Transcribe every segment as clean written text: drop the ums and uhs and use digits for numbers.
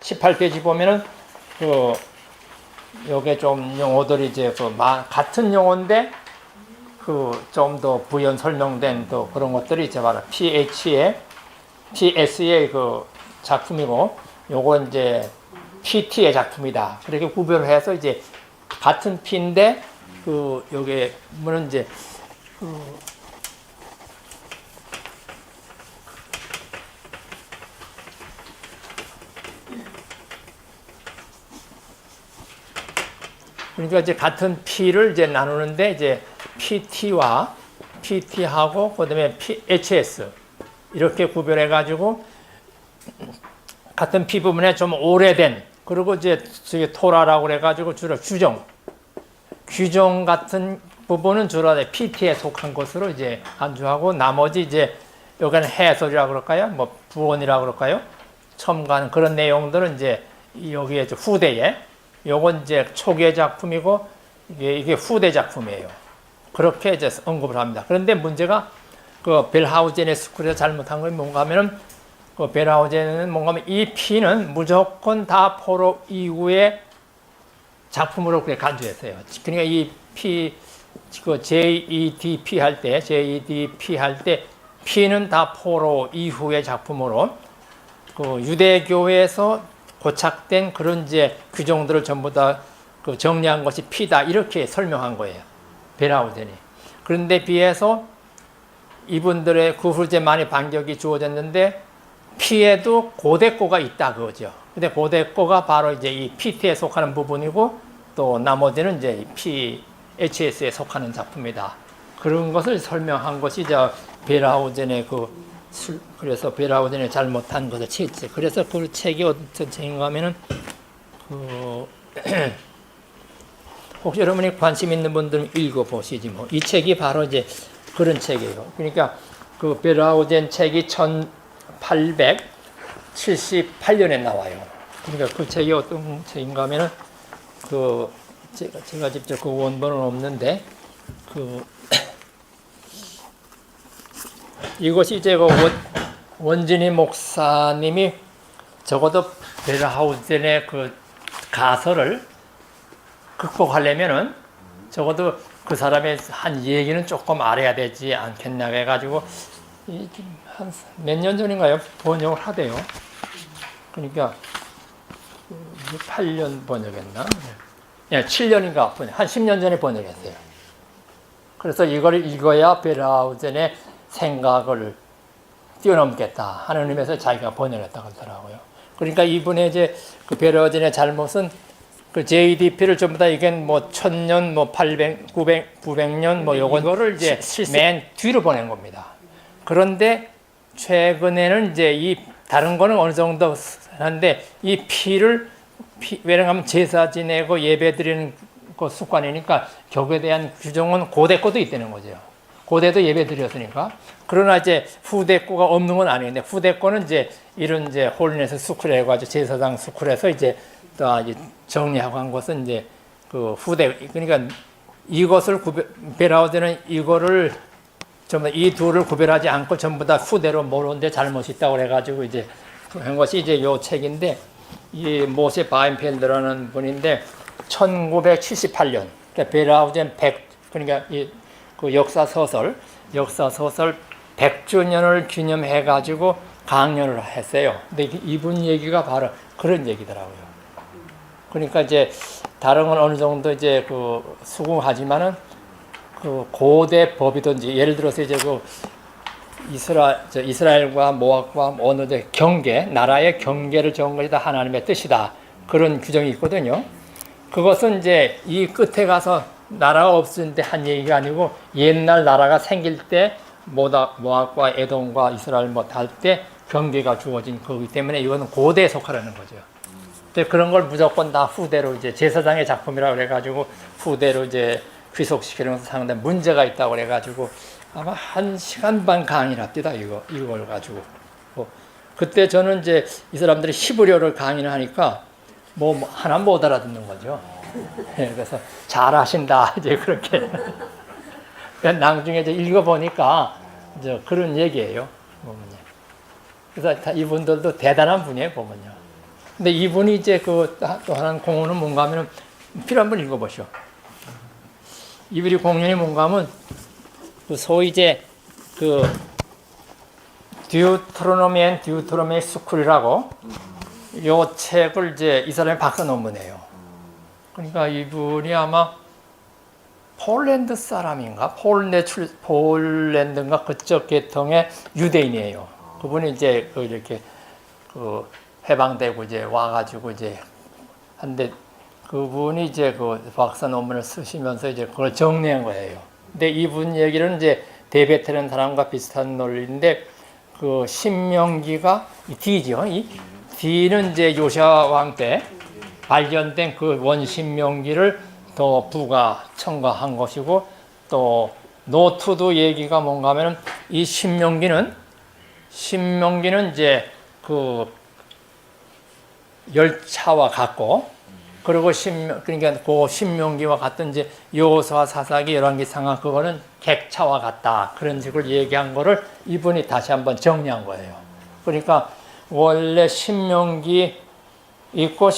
(18페이지) 보면은 요게 좀 용어들이 이제 같은 용어인데 좀 더 부연 설명된 또 그런 것들이 이제 바로 PS의 작품이고, 요건 이제 PT의 작품이다. 그렇게 구별해서 이제 같은 P인데 요게 뭐는 이제 그러니까 이제 같은 P를 이제 나누는데 이제 PT하고 그다음에 HS 이렇게 구별해 가지고 같은 P 부분에 좀 오래된, 그리고 이제 저기 토라라고 그래 가지고 주로 규정 같은 부분은 주로 PT에 속한 것으로 이제 간주하고, 나머지 이제 여기는 해설이라고 그럴까요? 뭐 부원이라고 그럴까요? 첨가하는 그런 내용들은 이제 여기에 후대에, 요건 이제 초기의 작품이고 이게 후대 작품이에요. 그렇게 이제 언급을 합니다. 그런데 문제가 벨하우젠의 스쿨에서 잘못한 건 뭔가 하면은 벨하우젠은 뭔가 하면 이 P는 무조건 다 포로 이후의 작품으로 그렇게 간주했어요. 그러니까 이 P, JEDP 할 때 P는 다 포로 이후의 작품으로 유대교에서 고착된 그런 이제 규정들을 전부 다 정리한 것이 P다, 이렇게 설명한 거예요, 벨하우젠이. 그런데 비해서 이분들의 그 후에 많이 반격이 주어졌는데 P에도 고대꼬가 있다 그거죠. 근데 고대꼬가 바로 이제 이 PT에 속하는 부분이고, 또 나머지는 이제 PHS에 속하는 작품이다. 그런 것을 설명한 것이 이제 벨하우젠의 그래서 벨하우젠이 잘못한 것을 채했지. 그래서 그 책이 어떤 책인가 하면은 혹시 여러분이 관심 있는 분들은 읽어보시지 뭐. 이 책이 바로 이제 그런 책이에요. 그러니까 벨하우젠 책이 1878년에 나와요. 그러니까 그 책이 어떤 책인가 하면은 제가 직접 그 원본은 없는데 이것이 이제 원진희 목사님이 적어도 벨하우젠의 가설을 극복하려면은 적어도 그 사람의 한 얘기는 조금 알아야 되지 않겠나 해가지고 한 몇 년 전인가요? 번역을 하대요. 그러니까 8년 번역했나? 예, 7년인가 한 10년 전에 번역했어요. 그래서 이걸 읽어야 벨하우젠의 생각을 뛰어넘겠다 하는 의미에서 자기가 번역했다고 하더라고요. 그러니까 이분의 이제 벨하우젠의 잘못은 JDP를 전부 다 이게 뭐 1000년, 뭐 800, 900년 뭐 이거를 이제 맨 뒤로 보낸 겁니다. 그런데 최근에는 이제 다른 거는 어느 정도 하는데 이 왜냐하면 제사 지내고 예배 드리는 그 습관이니까 격에 대한 규정은 고대 거도 있다는 거죠. 고대도 예배 드렸으니까. 그러나 이제 후대 거가 없는 건 아닌데, 후대 거는 이제 이런 이제 홀리네스 스쿨에 해가지고 제사장 스쿨에서 이제 또 정리하고 한 것은 이제 후대, 그러니까 이것을 벨하우젠은 이거를 전부 이 둘을 구별하지 않고 전부 다 후대로 모르는데 잘못이 있다고 해가지고 이제 한 것이 이제 요 책인데, 이 모세 바인펠드라는 분인데 1978년, 그러니까 벨하우젠 100, 그러니까 그 역사 소설 100주년을 기념해가지고 강연을 했어요. 근데 이분 얘기가 바로 그런 얘기더라고요. 그러니까 이제 다른 건 어느 정도 이제 수긍하지만은 고대 법이든지, 예를 들어서 이제 이스라엘과 모압과 어느 경계, 나라의 경계를 정한 것이 다 하나님의 뜻이다, 그런 규정이 있거든요. 그것은 이제 이 끝에 가서 나라가 없을 때 한 얘기가 아니고, 옛날 나라가 생길 때 모압과 에돔과 이스라엘 할 때 경계가 주어진 거기 때문에 이거는 고대에 속하라는 거죠. 근데 그런 걸 무조건 다 후대로 이제 제사장의 작품이라고 그래가지고 후대로 이제 귀속시키면서 상당히 문제가 있다고 그래가지고 아마 1시간 반 강의를 합니다. 이걸 가지고. 그때 저는 이제 이 사람들이 히브리어를 강의를 하니까 뭐 하나 못 알아듣는 거죠. 그래서 잘하신다 이제 그렇게. 나중에 이제 읽어보니까 이제 그런 얘기예요. 보면요. 그래서 이분들도 대단한 분이에요, 보면요. 근데 이분이 이제 그 또 하나는 공헌은 뭔가 하면 필요 한번 읽어보시오. 이분이 공연이 뭔가 하면 그 소위 이제 그 듀트로노미 앤 듀트로노미 스쿨이라고 요 책을 이제 이 사람이 박사 논문이에요. 그러니까 이분이 아마 폴란드 사람인가? 폴란드인가 그쪽 계통의 유대인이에요. 그분이 이제 그 이렇게 그 해방되고 이제 와가지고 이제 한데 그분이 이제 그 박사 논문을 쓰시면서 이제 그걸 정리한 거예요. 근데 이분 얘기는 이제 데베테는 사람과 비슷한 논리인데 그 신명기가 이 D죠. 이 D는 이제 요시아 왕 때 발견된 그 원신명기를 더 부가 첨가한 것이고 또 노트도 얘기가 뭔가 하면은 이 신명기는 이제 그 열차와 같고 그리고 그러니까 그 신명기와 같은 이제 요소와 사사기 열왕기상하 그거는 객차와 같다 그런 식으로 얘기한 거를 이분이 다시 한번 정리한 거예요. 그러니까 원래 신명기 있고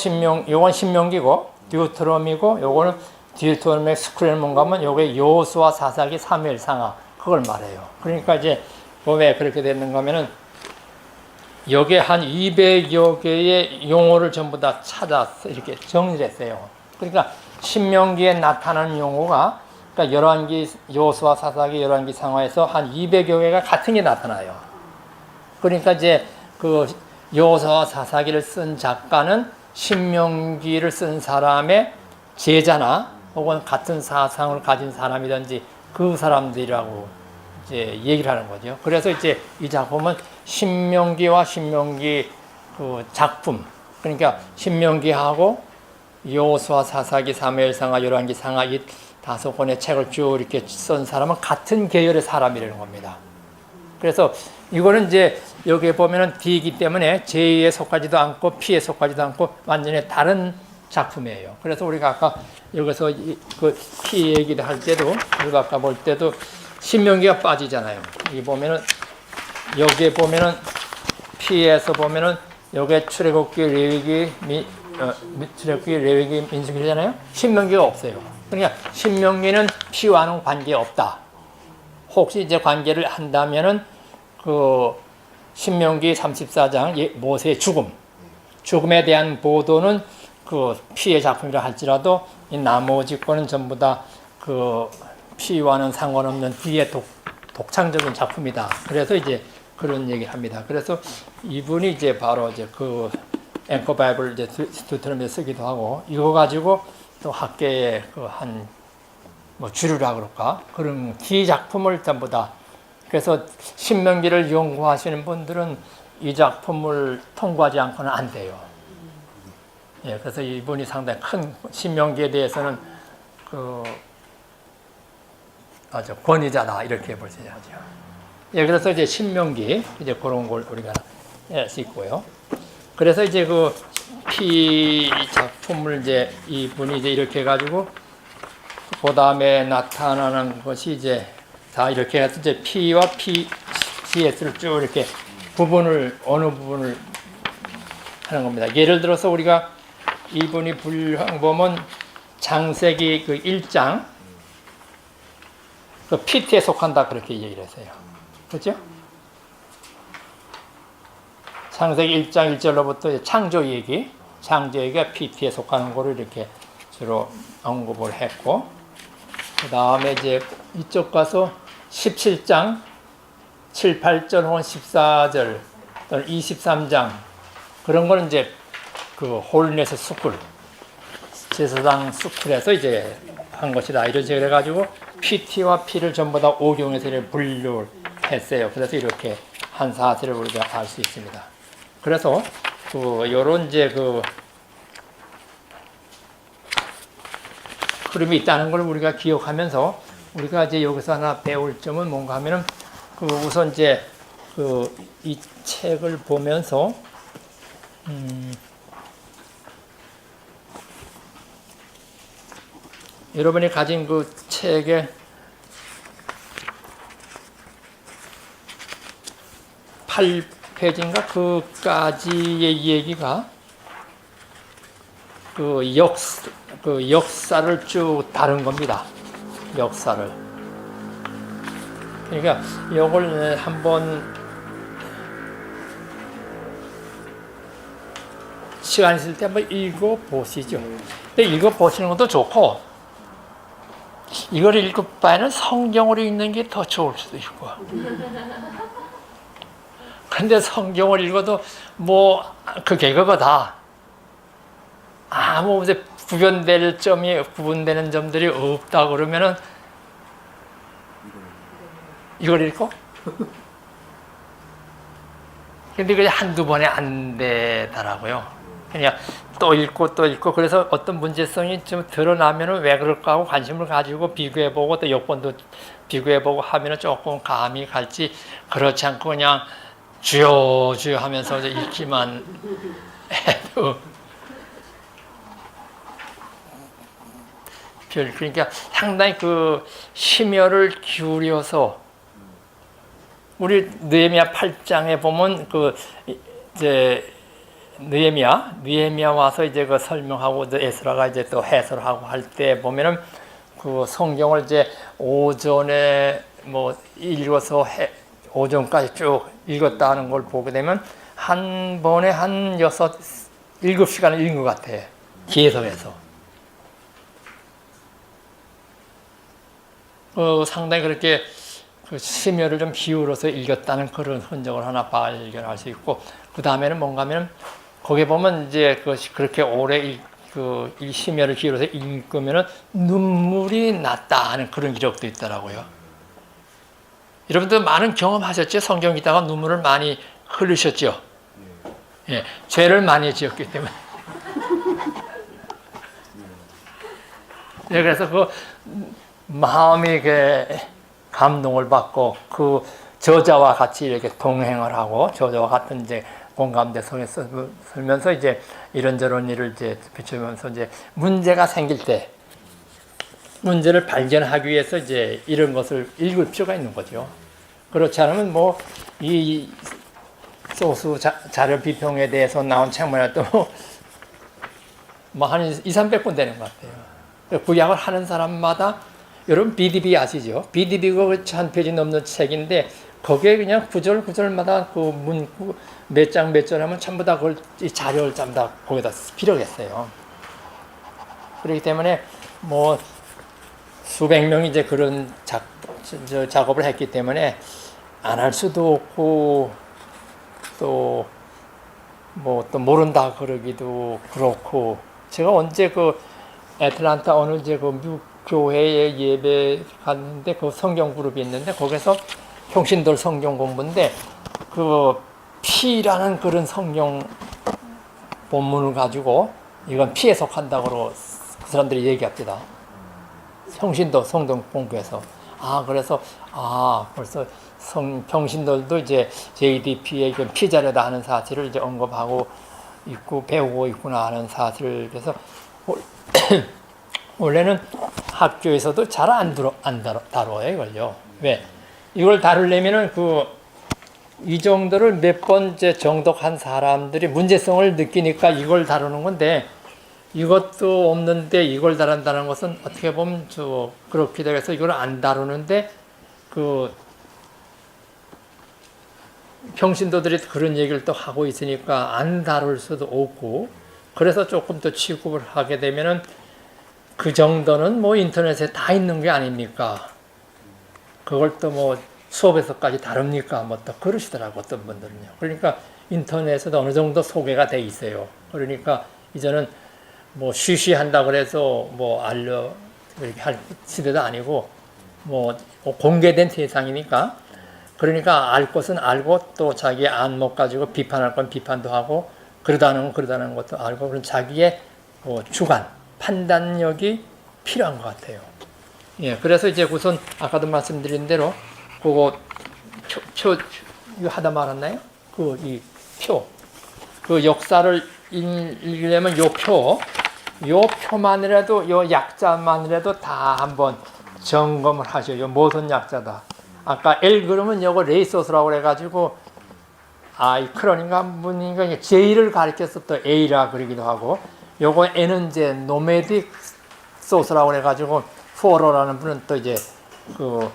요건 신명기고 듀트로미고 요거는 듀트로미 스크렐몬 가면 요게 요수와 사사기 3일 상하 그걸 말해요. 그러니까 이제 왜 그렇게 됐는가 하면은 여기에 한 200여 개의 용어를 전부 다 찾아서 이렇게 정리를 했어요. 그러니까 신명기에 나타나는 용어가 그러니까 열왕기 요수와 사사기 열왕기 상하에서 한 200여 개가 같은 게 나타나요. 그러니까 이제 그 요수와 사사기를 쓴 작가는 신명기를 쓴 사람의 제자나 혹은 같은 사상을 가진 사람이든지 그 사람들이라고 이제 얘기를 하는 거죠. 그래서 이제 이 작품은 신명기와 신명기 그 작품, 그러니까 신명기하고 요수와 사사기, 사무엘상하, 열왕기상하 이 5권의 책을 쭉 이렇게 쓴 사람은 같은 계열의 사람이라는 겁니다. 그래서 이거는 이제 여기에 보면은 D이기 때문에 J에 속하지도 않고 P에 속하지도 않고 완전히 다른 작품이에요. 그래서 우리가 아까 여기서 그 P 얘기를 할 때도 우리가 아까 볼 때도 신명기가 빠지잖아요. 이 보면은 여기에 보면은 P에서 보면은 여기에 출애굽기, 레위기, 출애굽기, 레위기, 민수기잖아요. 신명기가 없어요. 그러니까 신명기는 P와는 관계 없다. 혹시 이제 관계를 한다면은 그 신명기 34장 모세의 죽음에 대한 보도는 그 P의 작품이라 할지라도 이 나머지 거는 전부 다 그 P와는 상관없는 D의 독창적인 작품이다. 그래서 이제 그런 얘기를 합니다. 그래서 이분이 이제 바로 이제 그 앵커 바이블 이제 듀트로노미에 쓰기도 하고 이거 가지고 또 학계에 그 한 뭐 주류라 그럴까 그런 기 작품을 전부 다 그래서 신명기를 연구하시는 분들은 이 작품을 통과하지 않고는 안 돼요. 예, 그래서 이분이 상당히 큰 신명기에 대해서는 그 아주 권위자다 이렇게 볼 수 있죠. 예, 그래서 이제 신명기 이제 그런 걸 우리가 할 수 있고요. 그래서 이제 그 P 작품을 이제 이분이 이제 이렇게 해가지고 그 다음에 나타나는 것이 이제 다 이렇게 해서 이제 P와 PCS를 쭉 이렇게 어느 부분을 하는 겁니다. 예를 들어서 우리가 이분이 분류한 보면 창세기 그 1장 그 PT에 속한다 그렇게 얘기를 했어요. 그렇죠? 창세기 1장 1절로부터 창조얘기가 PT에 속하는 거를 이렇게 주로 언급을 했고 그 다음에 이제 이쪽 가서 17장 7, 8절 혹은 14절 또는 23장 그런 거는 이제 그 홀리네스 스쿨 제사장 스쿨에서 이제 한 것이다 이런 식으로 해가지고 PT와 P를 전부 다 오경에서 분류를 했어요. 그래서 이렇게 한 사실을 우리가 알 수 있습니다. 그래서 그 요런 이제 그 흐름이 있다는 걸 우리가 기억하면서 우리가 이제 여기서 하나 배울 점은 뭔가 하면은 그 우선 이제 그 이 책을 보면서 여러분이 가진 그 책에 8페이지인가 그까지의 얘기가 그 역사를 쭉 다룬 겁니다. 역사를. 그러니까 이걸 한번 시간 있을 때 한번 읽어보시죠. 근데 읽어보시는 것도 좋고, 이걸 읽을 바에는 성경으로 읽는 게 더 좋을 수도 있고. 그런데 성경을 읽어도 뭐 그게 그거다. 아무 이제 구분되는 점들이 없다 그러면은 이걸 읽고? 근데 그게 한두 번에 안 되더라고요. 그냥 또 읽고 그래서 어떤 문제성이 좀 드러나면은 왜 그럴까 하고 관심을 가지고 비교해보고 또 여건도 비교해보고 하면은 조금 감이 갈지, 그렇지 않고 그냥 주여 주여 하면서 읽기만 해도 그러니까 상당히 그 심혈을 기울여서 우리 느헤미야 8장에 보면 그 이제 느헤미야 와서 이제 그 설명하고 에스라가 이제 또 해설하고 할 때 보면은 그 성경을 이제 오전에 뭐 읽어서 오전까지 쭉 읽었다 하는 걸 보게 되면 한 번에 한 7시간을 읽은 것 같아. 계속해서. 상당히 그렇게 그 심혈을 좀 기울여서 읽었다는 그런 흔적을 하나 발견할 수 있고, 그 다음에는 뭔가 하면 거기에 보면 이제 그렇게 오래 이 심혈을 기울여서 읽으면은 눈물이 났다 하는 그런 기록도 있더라고요. 여러분들 많은 경험하셨죠? 성경 읽다가 눈물을 많이 흘리셨죠? 예, 죄를 많이 지었기 때문에. 예, 그래서 그 마음이 감동을 받고 그 저자와 같이 이렇게 동행을 하고 저자와 같은 이제 공감대 속에서 살면서 이제 이런저런 일을 이제 비추면서 이제 문제가 생길 때 문제를 발견하기 위해서 이제 이런 것을 읽을 필요가 있는 거죠. 그렇지 않으면 뭐 이 소수 자료 비평에 대해서 나온 책만 해도 뭐 한 200~300권 되는 것 같아요. 구약을 하는 사람마다 여러분 BDB 아시죠? BDB가 1000페이지 넘는 책인데 거기에 그냥 구절마다 그 문구 몇 장 몇 절 하면 전부 다 그걸 이 자료를 전부 다 거기다 필요했어요. 그렇기 때문에 뭐 수백 명이 이제 그런 작업을 했기 때문에 안 할 수도 없고 또 뭐 또 모른다 그러기도 그렇고, 제가 언제 그 애틀란타 어느 이제 그 미국 교회에 예배 갔는데 그 성경 그룹이 있는데 거기서 평신도를 성경 공부인데 그 피라는 그런 성경 본문을 가지고 이건 피에 속한다고 그 사람들이 얘기합니다. 평신도 성경 공부에서. 그래서 벌써 평신도들도 이제 JDP의 피자료다 하는 사실을 이제 언급하고 있고 배우고 있구나 하는 사실을. 그래서 원래는 학교에서도 잘 안 다뤄요, 이걸요. 왜? 이걸 다루려면은 이 정도를 몇 번째 정독한 사람들이 문제성을 느끼니까 이걸 다루는 건데, 이것도 없는데 이걸 다룬다는 것은 어떻게 보면 그렇게 돼서 이걸 안 다루는데 평신도들이 그런 얘기를 또 하고 있으니까 안 다룰 수도 없고, 그래서 조금 더 취급을 하게 되면은 그 정도는 뭐 인터넷에 다 있는 게 아닙니까? 그걸 또 뭐 수업에서까지 다룹니까? 뭐 또 그러시더라고, 어떤 분들은요. 그러니까 인터넷에도 어느 정도 소개가 돼 있어요. 그러니까 이제는 뭐 쉬쉬한다 그래서 뭐 이렇게 할 시대도 아니고 뭐 공개된 세상이니까, 그러니까 알 것은 알고 또 자기 안목 가지고 비판할 건 비판도 하고 그러다는 것도 알고, 그런 자기의 주관, 판단력이 필요한 것 같아요. 예, 그래서 이제 우선 아까도 말씀드린 대로 그거 이거 하다 말았나요? 이 표, 그 역사를 읽으려면 요 표만이라도 요 약자만이라도 다 한번 점검을 하셔요. 요 모든 약자다. 아까 L 그러면 요거 레이소스라고 그래가지고 아이크론인가 문인가 J를 가리켜서 또 A라 그러기도 하고, 요거 N은 이제 노메딕 소스라고 그래가지고 포로라는 분은 또 이제 그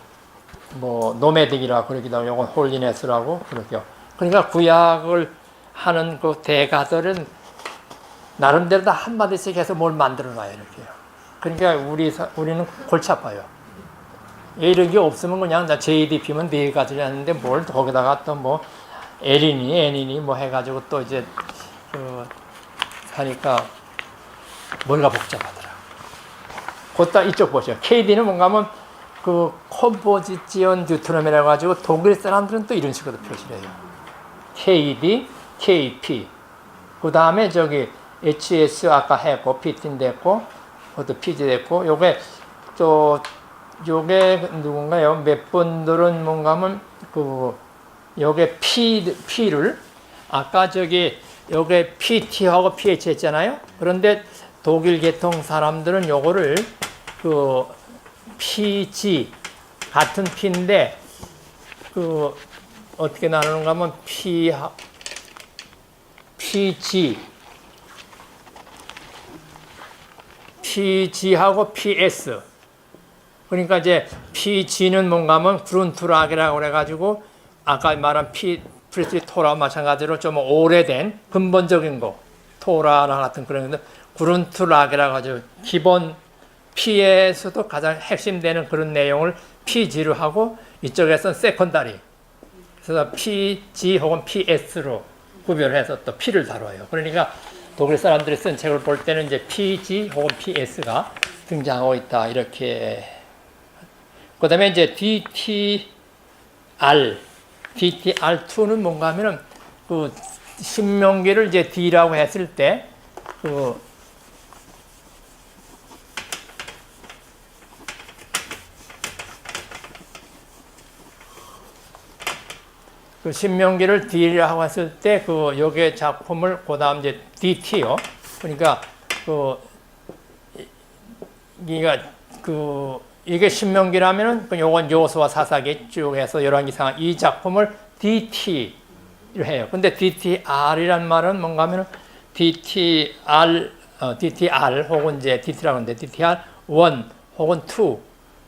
뭐 노메딕이라 그러기도 하고, 요건 홀리네스라고 그러죠. 그러니까 구약을 하는 그 대가들은 나름대로 다 한마디씩 해서 뭘 만들어놔요, 이렇게요. 그러니까 우리는 골치 아파요. 이런 게 없으면 그냥 JDP면 네 가지를 하는데 뭘 거기다가 또 뭐 L이니 N이니 뭐 해가지고 또 이제 하니까 뭔가 복잡하더라. 곧다 이쪽 보죠. KD는 뭔가 하면 그 컴포지션 듀트럼이라고 가지고 독일 사람들은 또 이런 식으로 표시를 해요. KD, KP. 그 다음에 저기 HS 아까 했고, PT 됐고, 그것도 PG 됐고, 요게 누군가요? 몇 분들은 뭔가 하면 요게 P를 아까 요게 PT하고 PH 했잖아요. 그런데 독일 계통 사람들은 요거를 PG 같은 P인데 어떻게 나누는가 하면 PG하고 PS. 그러니까 이제 PG는 뭔가 하면 그룬트락이라고 그래가지고 아까 말한 프리스리 토라와 마찬가지로 좀 오래된 근본적인 거, 토라나 같은 그런 건데 그룬트락이라고 하죠. 기본 P에서도 가장 핵심되는 그런 내용을 PG로 하고 이쪽에서는 세컨다리. 그래서 PG 혹은 PS로 구별해서 또 P를 다뤄요. 그러니까 독일 사람들이 쓴 책을 볼 때는 이제 PG 혹은 PS가 등장하고 있다. 이렇게. 그 다음에 이제 DTR2는 뭔가 하면은 그 신명기를 이제 D라고 했을 때 그 신명기를 D라고 했을 때 요게 작품을 그다음 이제 DT요. 그러니까 이게 신명기라면은 요건 요수와 사사기 쭉 해서 열왕기상 이 작품을 DT를 해요. 근데 DTR이란 말은 뭔가 하면은 DTR 혹은 이제 DT라고 하는데 DTR 1 혹은 2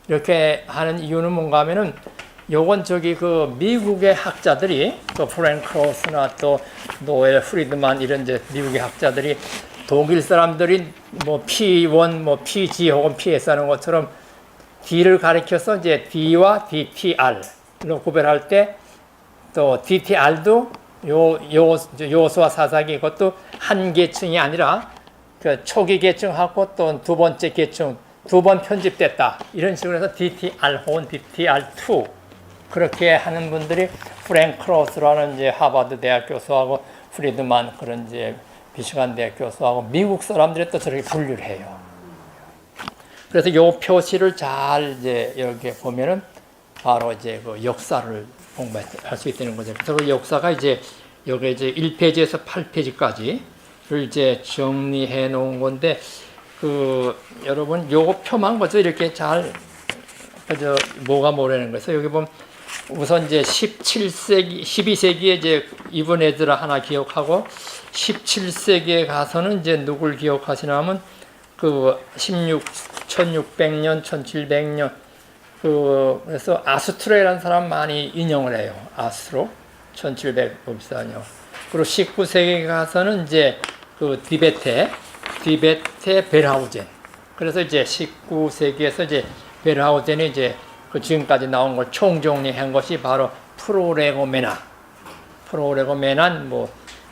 이렇게 하는 이유는 뭔가 하면은 요건 미국의 학자들이 또 프랭크 로스나 또 노엘 프리드만 이런 이제 미국의 학자들이 독일 사람들이 뭐 P1, 뭐 PG 혹은 PS 하는 것처럼 D를 가리켜서 이제 D와 DTR로 구별할 때 또 DTR도 요수와 사사기 그것도 한 계층이 아니라 그 초기 계층하고 또 두 번째 계층 두 번 편집됐다. 이런 식으로 해서 DTR 혹은 DTR2 그렇게 하는 분들이 프랭크 로스라는 이제 하버드 대학 교수하고 프리드만 그런 이제 미시간 대학 교수하고 미국 사람들이 또 저렇게 분류를 해요. 그래서 요 표시를 잘 이제 이렇게 보면은 바로 이제 그 역사를 공부할 수 있다는 거죠. 그래서 그 역사가 이제 여기 이제 1페이지에서 8페이지까지를 이제 정리해 놓은 건데 여러분 요거 표만 보죠. 이렇게 잘 뭐가 뭐라는 거예요. 여기 보면 우선 이제 12세기에 이제 이분 애들 하나 기억하고 17세기에 가서는 이제 누굴 기억하시냐면 1600년, 1700년 그래서 아스트로라는 사람 많이 인용을 해요. 아스트로 1754년. 그리고 19세기에 가서는 이제 디베테 벨하우젠. 그래서 이제 19세기에서 이제 벨하우젠이 이제 지금까지 나온 걸 총정리한 것이 바로 프로레고메난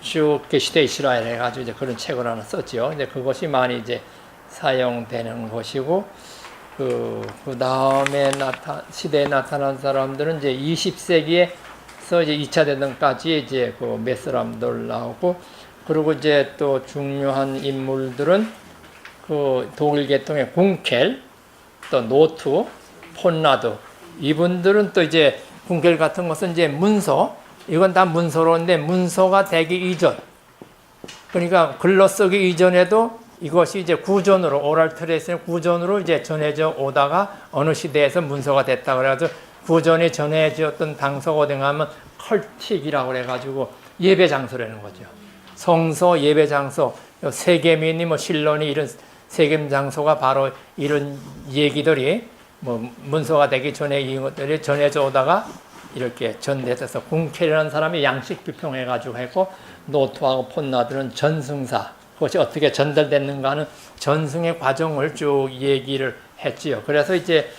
쭉 게시대 이스라엘 해가지고 이제 그런 책을 하나 썼죠. 근데 그것이 많이 이제 사용되는 것이고, 그 다음에 시대에 나타난 사람들은 이제 20세기에서 이제 2차 대전까지 이제 몇 사람들 나오고, 그리고 이제 또 중요한 인물들은 독일 계통의 궁켈, 또 노트, 폰라드, 이분들은 또 이제 궁켈 같은 것은 이제 문서, 이건 다 문서로인데 문서가 되기 이전, 그러니까 글로 쓰기 이전에도 이것이 이제 구전으로 오랄 트레이스의 구전으로 이제 전해져 오다가 어느 시대에서 문서가 됐다 그래가지고 구전이 전해졌던 당서가 어딘가 하면 컬틱이라고 그래가지고 예배 장소라는 거죠. 성소, 예배 장소, 세겜이니 뭐 실로니 이런 세겜 장소가 바로 이런 얘기들이 뭐 문서가 되기 전에 이것들이 전해져 오다가 이렇게 전돼서 궁켈이라는 사람이 양식 비평해가지고 했고 노토하고 폰나들은 전승사 그것이 어떻게 전달됐는가 하는 전승의 과정을 쭉 얘기를 했지요. 그래서 이제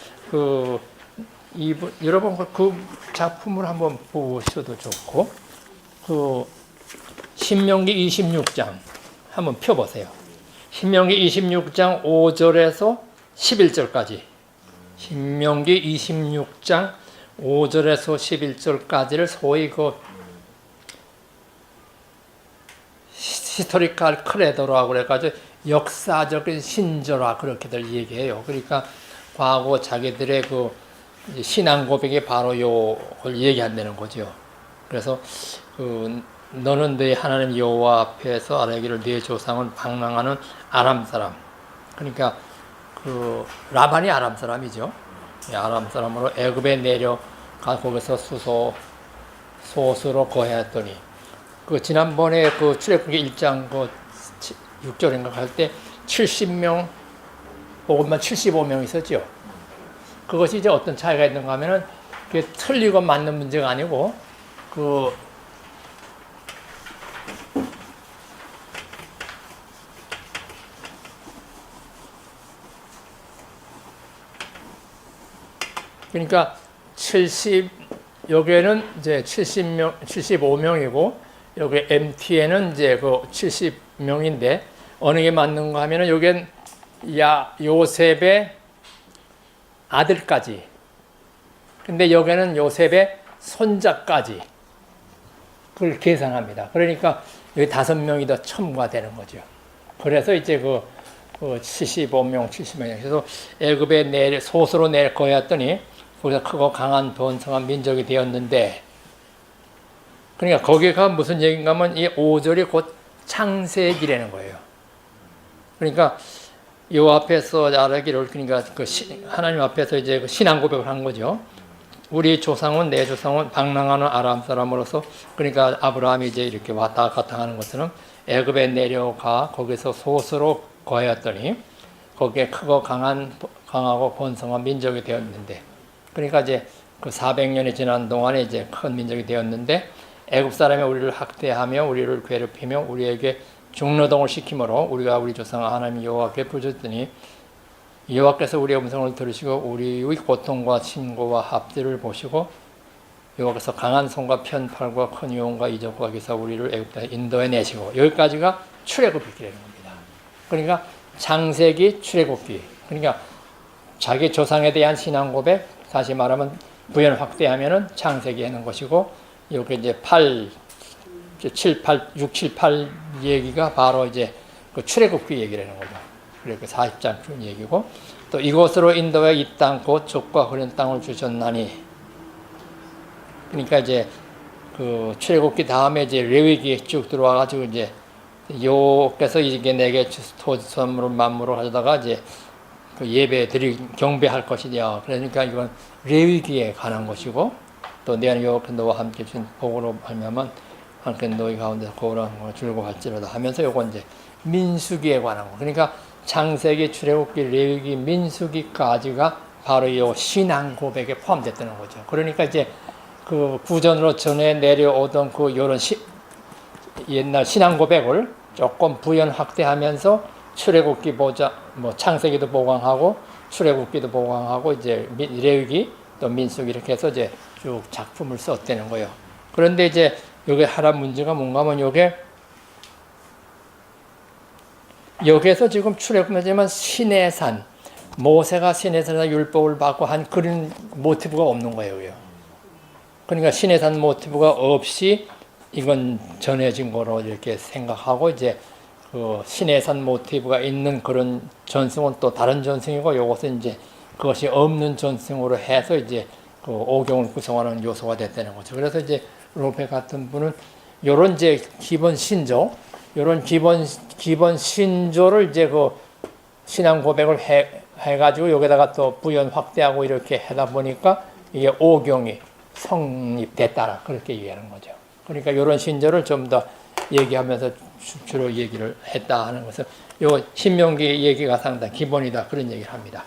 여러분 그 작품을 한번 보셔도 좋고 신명기 26장 한번 펴보세요. 신명기 26장 5절에서 11절까지 신명기 26장 5절에서 11절까지를 소위 히스토리컬 크레도라고 그래가지고 역사적인 신조라 그렇게들 얘기해요. 그러니까 과거 자기들의 신앙 고백이 바로 요걸 얘기한다는 거죠. 그래서 너는 네 하나님 여호와 앞에서 아뢰기를 네 조상은 방랑하는 아람 사람. 그러니까 라반이 아람 사람이죠. 아람 사람으로 애굽에 내려가 거기서 소수로 거해했더니 지난번에 출애굽기 1장 6절인가 할 때 70명 혹은 75명 있었죠. 그것이 이제 어떤 차이가 있는가 하면은 그게 틀리고 맞는 문제가 아니고 그러니까 여기에는 이제 70명, 75명이고 여기 MT에는 이제 70명인데 어느 게 맞는가 하면은 여기엔 요셉의 아들까지. 근데 여기는 요셉의 손자까지. 그걸 계산합니다. 그러니까 여기 5명이 더 첨가되는 거죠. 그래서 이제 75명, 70명. 그래서 애굽에 소수로 거였더니 거기서 크고 강한 번성한 민족이 되었는데 그러니까 거기가 무슨 얘기인가 하면 이 5절이 곧 창세기라는 거예요. 그러니까 요 앞에서 아뢰기를 그러니까 하나님 앞에서 이제 신앙 고백을 한 거죠. 우리 조상은 내 조상은 방랑하는 아람 사람으로서 그러니까 아브라함이 이제 이렇게 왔다 갔다 하는 것처럼 애굽에 내려가 거기서 소수로 거했더니 거기에 크고 강하고 번성한 민족이 되었는데 그러니까 이제 400년이 지난 동안에 이제 큰 민족이 되었는데 애굽 사람이 우리를 학대하며 우리를 괴롭히며 우리에게 중노동을 시키므로 우리가 우리 조상 하나님 여호와께 부르짖더니 여호와께서 우리의 음성을 들으시고 우리의 고통과 신고와 합들을 보시고 여호와께서 강한 손과 편팔과 큰 유혹과 이적과 기사 우리를 애굽 땅에 인도해 내시고 여기까지가 출애굽기라는 겁니다. 그러니까 창세기 출애굽기 그러니까 자기 조상에 대한 신앙 고백 다시 말하면 부연 확대하면은 창세기 하는 것이고 여기 이제 6, 7, 8 얘기가 바로 이제 출애굽기 얘기라는 거죠. 그리고 40장 얘기고 또 이곳으로 인도해 이 땅 곧 족과 흐린 땅을 주셨나니 그러니까 이제 출애굽기 다음에 이제 레위기에 쭉 들어와 가지고 이제 여호와께서 이게 내게 토지 선물을 만물을 하다가 이제 예배 경배할 것이냐. 그러니까 이건 레위기에 관한 것이고 또 내 하나님 여호와께서 너와 함께 주신 복으로 말미암아 함께 너희 가운데서 거울한 걸 줄고 갈지로다 하면서 요건 이제 민수기에 관한 거. 그러니까 창세기, 출애굽기, 레위기, 민수기까지가 바로 이 신앙 고백에 포함됐다는 거죠. 그러니까 이제 구전으로 전해 내려오던 요런 옛날 신앙 고백을 조금 부연 확대하면서 출애굽기 창세기도 보강하고 출애굽기도 보강하고 이제 레위기 또 민수기 이렇게 해서 이제 쭉 작품을 썼다는 거예요. 그런데 이제 여기 하나 문제가 뭔가 하면 여기에서 지금 출애굽하지만 시내산 모세가 시내산에서 율법을 받고 한 그런 모티브가 없는 거예요. 그러니까 시내산 모티브가 없이 이건 전해진 거로 이렇게 생각하고 이제 시내산 모티브가 있는 그런 전승은 또 다른 전승이고 이것은 이제 그것이 없는 전승으로 해서 이제 오경을 구성하는 요소가 됐다는 거죠. 그래서 이제 로페 같은 분은 요런 이제 기본 신조, 요런 기본 신조를 이제 신앙 고백을 해가지고 여기다가 또 부연 확대하고 이렇게 하다 보니까 이게 오경이 성립됐다라 그렇게 얘기하는 거죠. 그러니까 이런 신조를 좀 더 얘기하면서 주로 얘기를 했다 하는 것은 요 신명기 얘기가 상당히 기본이다 그런 얘기를 합니다.